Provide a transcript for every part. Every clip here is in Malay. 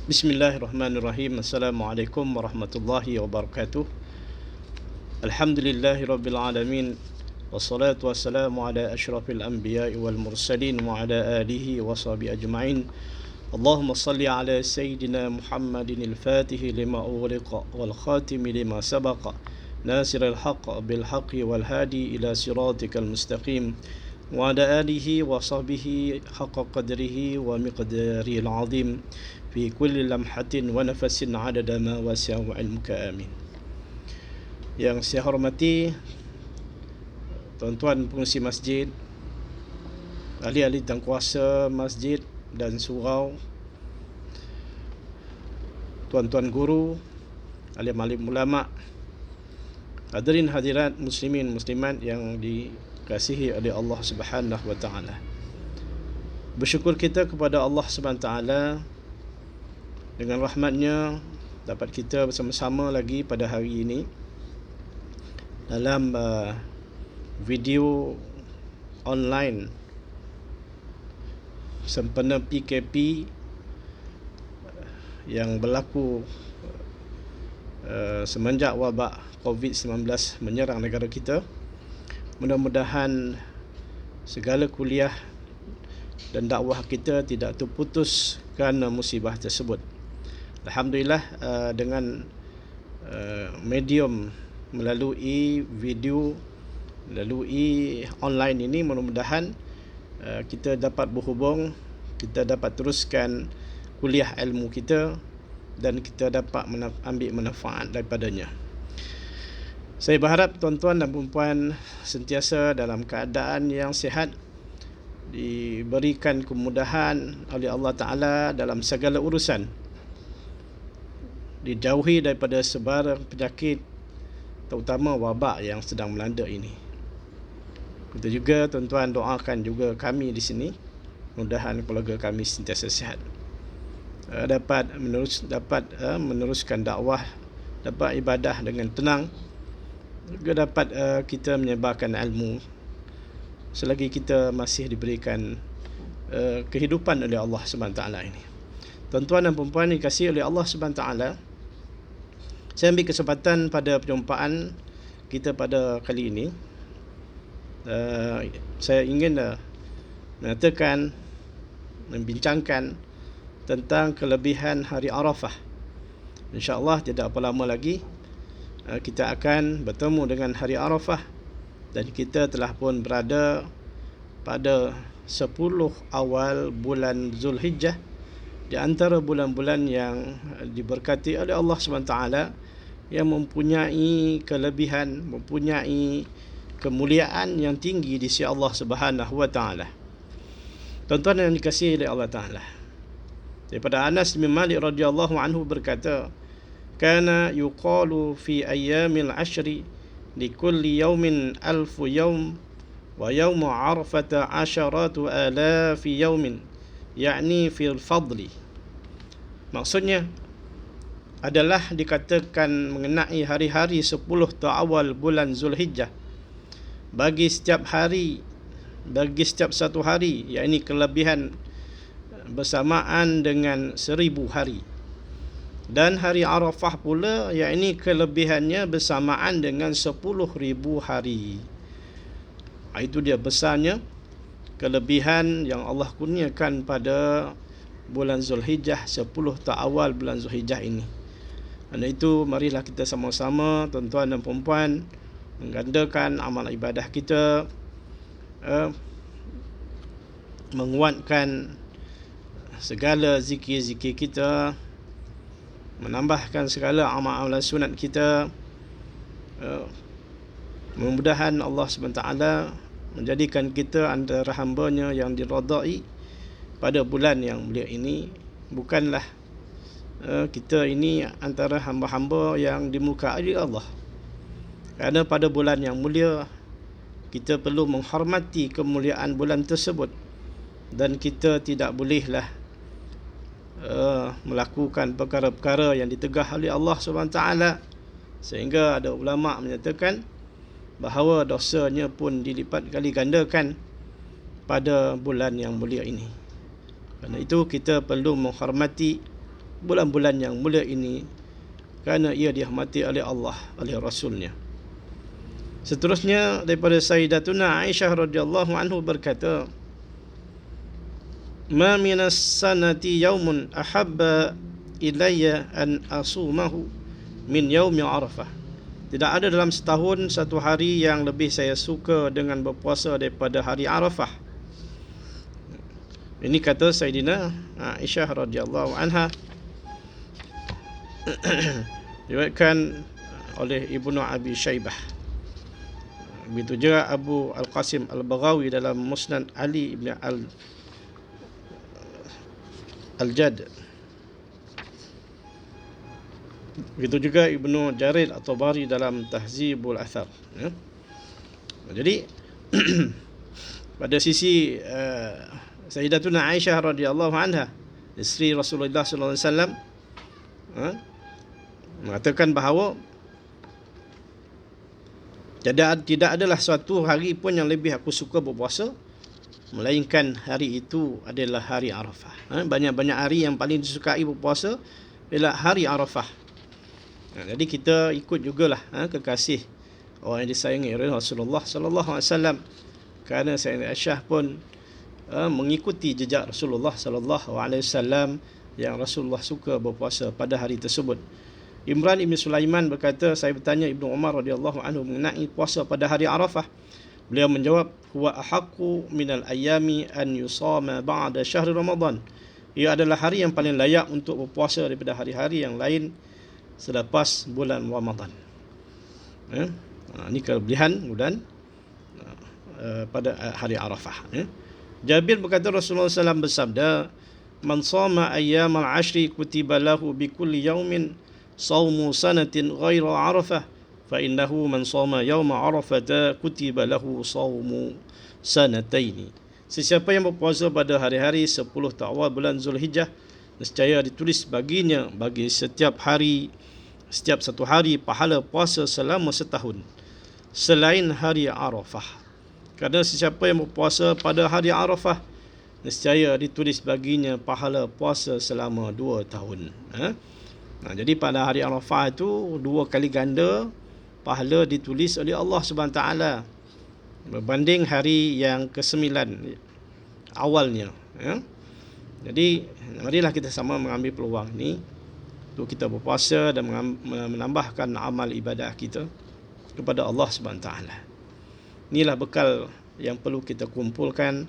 Bismillahirrahmanirrahim. Assalamualaikum warahmatullahi wabarakatuh. Alhamdulillahi rabbil alamin. Wassalatu wassalamu ala asyrafil anbiya'i wal mursalin wa ala alihi wa sahbihi ajma'in. Allahumma salli ala sayyidina Muhammadin al-fatihi lima ughliqa wal khatimi lima sabaqa nasiril haqq bil haqqi wal hadi ila siratikal mustaqim wa ala alihi wa sahbihi haqqa qadrihi wa miqdaril azim fi kulli lamhatin wa nafasin adada ma wasi'u ilmuka, amin. Yang saya hormati tuan-tuan pengurusi masjid, ahli-ahli tangkuasa masjid dan surau, tuan-tuan guru, alim-alim ulama, hadirin hadirat muslimin muslimat yang dikasihi oleh Allah Subhanahu wa taala. Bersyukur kita kepada Allah Subhanahu wa taala dengan rahmatnya dapat kita bersama-sama lagi pada hari ini dalam video online sempena PKP yang berlaku semenjak wabak COVID-19 menyerang negara kita. Mudah-mudahan segala kuliah dan dakwah kita tidak terputus kerana musibah tersebut. Alhamdulillah, dengan medium melalui video, melalui online ini, mudah-mudahan kita dapat berhubung, kita dapat teruskan kuliah ilmu kita dan kita dapat ambil manfaat daripadanya. Saya berharap tuan-tuan dan puan-puan sentiasa dalam keadaan yang sihat, diberikan kemudahan oleh Allah Ta'ala dalam segala urusan, dijauhi daripada sebarang penyakit, terutama wabak yang sedang melanda ini. Kita juga tuan-tuan doakan juga kami di sini, mudahan keluarga kami sentiasa sihat, dapat meneruskan dakwah, dapat ibadah dengan tenang, juga dapat kita menyebarkan ilmu selagi kita masih diberikan kehidupan oleh Allah Subhanahu taala ini. Tuan-tuan dan puan-puan dikasihi oleh Allah Subhanahu taala, saya ambil kesempatan pada perjumpaan kita pada kali ini, saya ingin mengatakan, membincangkan tentang kelebihan hari Arafah. InsyaAllah tidak apa lama lagi kita akan bertemu dengan hari Arafah, dan kita telah pun berada pada 10 awal bulan Zulhijjah, di antara bulan-bulan yang diberkati oleh Allah SWT, yang mempunyai kelebihan, mempunyai kemuliaan yang tinggi di sisi Allah Subhanahu wa taala. Tuan-tuan yang dikasihi oleh Allah Taala, daripada Anas bin Malik radhiyallahu anhu berkata, kana yuqalu fi ayyamil ashri likulli yawmin alfu yawm wa yawmu arafata asharatu alafi yawmin, yakni fil fadli. Maksudnya adalah dikatakan mengenai hari-hari 10 awal bulan Zulhijjah, bagi setiap hari, bagi setiap satu hari, yakni kelebihan bersamaan dengan 1000 hari. Dan hari Arafah pula, yakni kelebihannya bersamaan dengan 10,000 hari. Itu dia besarnya kelebihan yang Allah kurniakan pada bulan Zulhijjah, 10 awal bulan Zulhijjah ini. Karena itu marilah kita sama-sama, tuan-tuan dan puan-puan, menggandakan amal ibadah kita, menguatkan segala zikir-zikir kita, menambahkan segala amal-amal sunat kita. Mudah-mudahan Allah SWT menjadikan kita antara hamba-Nya yang diridai pada bulan yang mulia ini. Bukanlah kita ini antara hamba-hamba yang dimurkai Allah, kerana pada bulan yang mulia kita perlu menghormati kemuliaan bulan tersebut, dan kita tidak bolehlah melakukan perkara-perkara yang ditegah oleh Allah SWT, sehingga ada ulama menyatakan bahawa dosanya pun dilipat kali gandakan pada bulan yang mulia ini. Kerana itu kita perlu menghormati bulan-bulan yang mulia ini kerana ia dirahmati oleh Allah, oleh Rasulnya. Seterusnya daripada Sayyidatuna Aisyah radhiyallahu anhu berkata, "Ma minas sanati yaumun ahabba ilayya an asumahu min yaumi Arafah." Tidak ada dalam setahun satu hari yang lebih saya suka dengan berpuasa daripada hari Arafah. Ini kata Sayyidina Aisyah radhiyallahu anha. Diriwayatkan oleh Ibnu Abi Syaibah. Begitu juga Abu Al-Qasim Al-Baghawi dalam Musnad Ali ibn Al-Jad. Begitu juga Ibnu Jarir At-Tabari dalam Tahzibul Athar. Ya. Jadi pada sisi Sayyidatuna Aisyah radhiyallahu anha, isteri Rasulullah sallallahu alaihi wasallam, mengatakan bahawa tidak adalah suatu hari pun yang lebih aku suka berpuasa melainkan hari itu adalah hari Arafah. Banyak-banyak hari yang paling disukai berpuasa ialah hari Arafah. Jadi kita ikut jugalah kekasih orang yang disayangi oleh Rasulullah sallallahu alaihi wasallam, kerana Sayyidah Aisyah pun mengikuti jejak Rasulullah sallallahu alaihi wasallam yang Rasulullah suka berpuasa pada hari tersebut. Imran Ibn Sulaiman berkata, saya bertanya Ibnu Umar radhiyallahu anhu mengenai puasa pada hari Arafah. Beliau menjawab, huwa ahaqqu minal ayami an yusama ba'da syahr Ramadan. Ia adalah hari yang paling layak untuk berpuasa daripada hari-hari yang lain selepas bulan Ramadan. Ini kelebihan bulan pada hari Arafah. Jabir berkata Rasulullah SAW bersabda, man sama ayyamal ashri kutiba lahu bi kulli yaumin saumu sanatin ghaira Arafah, fa innahu man sama yauma Arafata kutiba lahu saumu sanataini. Sesiapa yang berpuasa pada hari-hari 10 awal bulan Zulhijjah, nescaya ditulis baginya bagi setiap satu hari pahala puasa selama setahun selain hari Arafah. Kerana sesiapa yang berpuasa pada hari Arafah, nescaya ditulis baginya pahala puasa selama 2 tahun. Jadi pada hari Arafah itu 2 kali ganda pahala ditulis oleh Allah SWT berbanding hari yang ke-9 awalnya. Jadi marilah kita sama mengambil peluang ini untuk kita berpuasa dan menambahkan amal ibadah kita kepada Allah SWT. Inilah bekal yang perlu kita kumpulkan,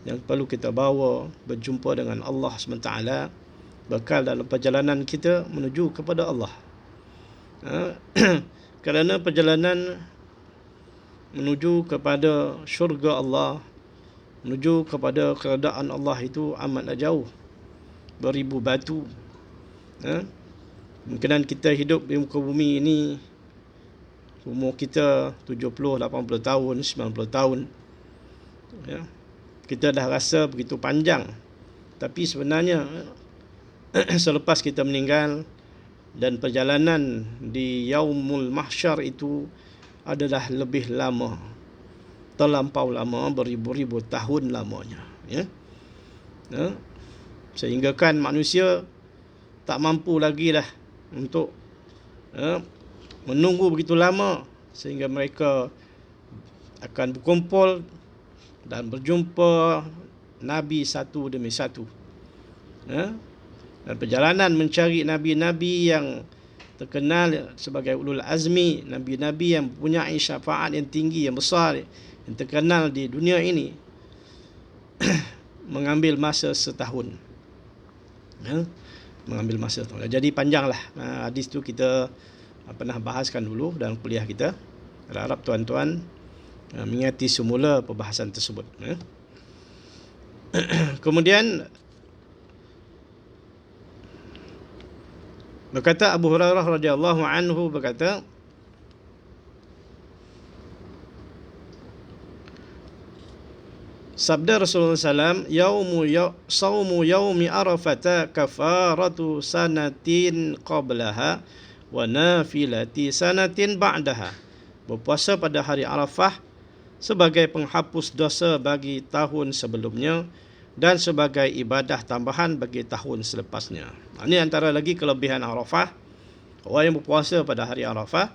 yang perlu kita bawa berjumpa dengan Allah SWT, bekal dalam perjalanan kita menuju kepada Allah. Kerana perjalanan menuju kepada syurga Allah, menuju kepada keredaan Allah itu amatlah jauh, beribu batu. Mungkinan kita hidup di muka bumi ini, umur kita 70, 80 tahun, 90 tahun. Kita dah rasa begitu panjang. Tapi sebenarnya selepas kita meninggal dan perjalanan di Yaumul Mahsyar itu adalah lebih lama, terlampau lama, beribu-ribu tahun lamanya. Sehingga kan manusia tak mampu lagi dah untuk menunggu begitu lama, sehingga mereka akan berkumpul dan berjumpa Nabi satu demi satu. Dan perjalanan mencari Nabi-Nabi yang terkenal sebagai ulul azmi, Nabi-Nabi yang mempunyai syafaat yang tinggi, yang besar, yang terkenal di dunia ini, mengambil masa setahun. Mengambil masa setahun. Jadi panjanglah hadis tu kita pernah bahaskan dulu dalam kuliah kita. Harap tuan-tuan mengingati semula perbahasan tersebut. Kemudian berkata Abu Hurairah radhiyallahu anhu berkata, sabda Rasulullah SAW, saumu yaumi arafata kafaratu sanatin qablaha wa nafilati sanatin ba'daha. Berpuasa pada hari Arafah sebagai penghapus dosa bagi tahun sebelumnya dan sebagai ibadah tambahan bagi tahun selepasnya. Ini antara lagi kelebihan Arafah. Orang yang berpuasa pada hari Arafah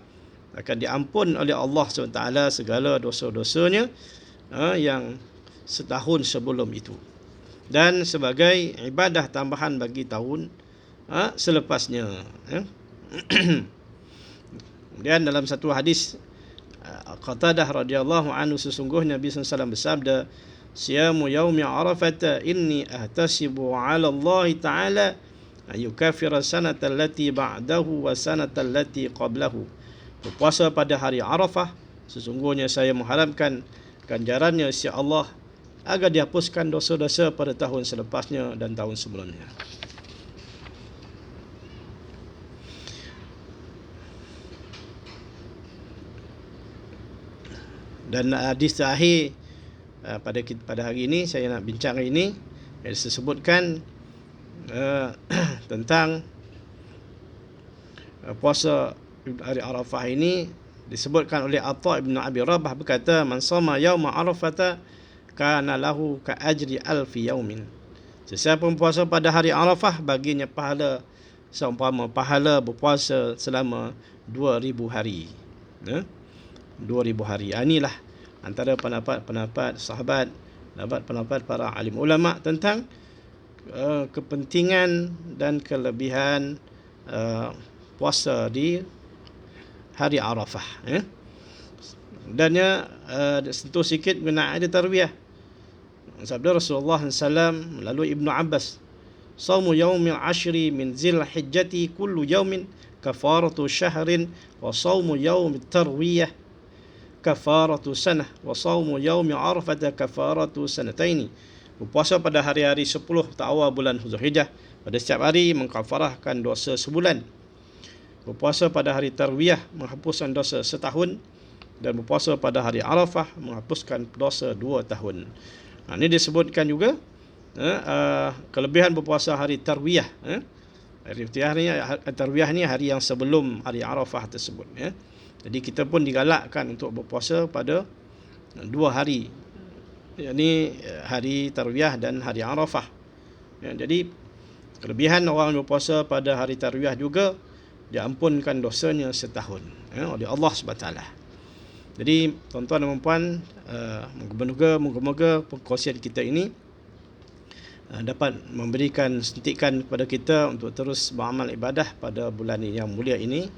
akan diampun oleh Allah SWT segala dosa-dosanya yang setahun sebelum itu, dan sebagai ibadah tambahan bagi tahun selepasnya. Kemudian dalam satu hadis Qatadah radhiyallahu anhu, sesungguhnya Nabi SAW bersabda, siyamu yaumi arafata inni ahtasibu ala Allah ta'ala ayukafira sanata allati ba'dahu wa sanata allati qablahu. Berpuasa pada hari Arafah, sesungguhnya saya mengharapkan ganjarannya si Allah agar dihapuskan dosa-dosa pada tahun selepasnya dan tahun sebelumnya. Dan hadis terakhir pada hari ini saya nak bincang ini, yang disebutkan tentang puasa hari Arafah ini. Disebutkan oleh Atha ibn Abi Rabah berkata, man sama yauma Arafata kana lahu ka ajri alfi yaumin. Sesiapa puasa pada hari Arafah, baginya pahala seumpama pahala berpuasa selama 2000 hari. 2000 hari. Inilah antara pendapat sahabat, pendapat para alim ulama tentang kepentingan dan kelebihan puasa di hari Arafah. Dan sentuh sikit mengenai ada tarwiyah. Sabda Rasulullah SAW melalui Ibnu Abbas, saumu yaumil ashri min zil hijjati kullu yaumin kafaratu syahrin wa saumu yaumit tarwiyah kafaratu sanah wa saumu yaumi arafata kafaratu sanataini. Berpuasa pada hari-hari 10 awal bulan Zulhijjah pada setiap hari mengkafarahkan dosa sebulan. Berpuasa pada hari Tarwiyah menghapuskan dosa setahun, dan berpuasa pada hari Arafah menghapuskan dosa 2 tahun. Ini disebutkan juga kelebihan berpuasa hari Tarwiyah. Hari Tarwiyah ni hari yang sebelum hari Arafah tersebut. Jadi kita pun digalakkan untuk berpuasa pada 2 hari, yakni hari Tarwiyah dan hari Arafah. Jadi kelebihan orang berpuasa pada hari Tarwiyah juga diampunkan dosanya setahun oleh Allah SWT. Jadi tuan-tuan dan puan, moga-moga perkongsian kita ini dapat memberikan suntikan kepada kita untuk terus beramal ibadah pada bulan yang mulia ini.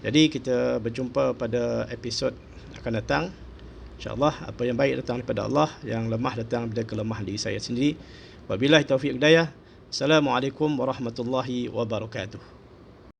Jadi kita berjumpa pada episod akan datang. InsyaAllah apa yang baik datang daripada Allah, yang lemah datang daripada kelemahan diri saya sendiri. Wabillahi taufiq hidayah. Assalamualaikum warahmatullahi wabarakatuh.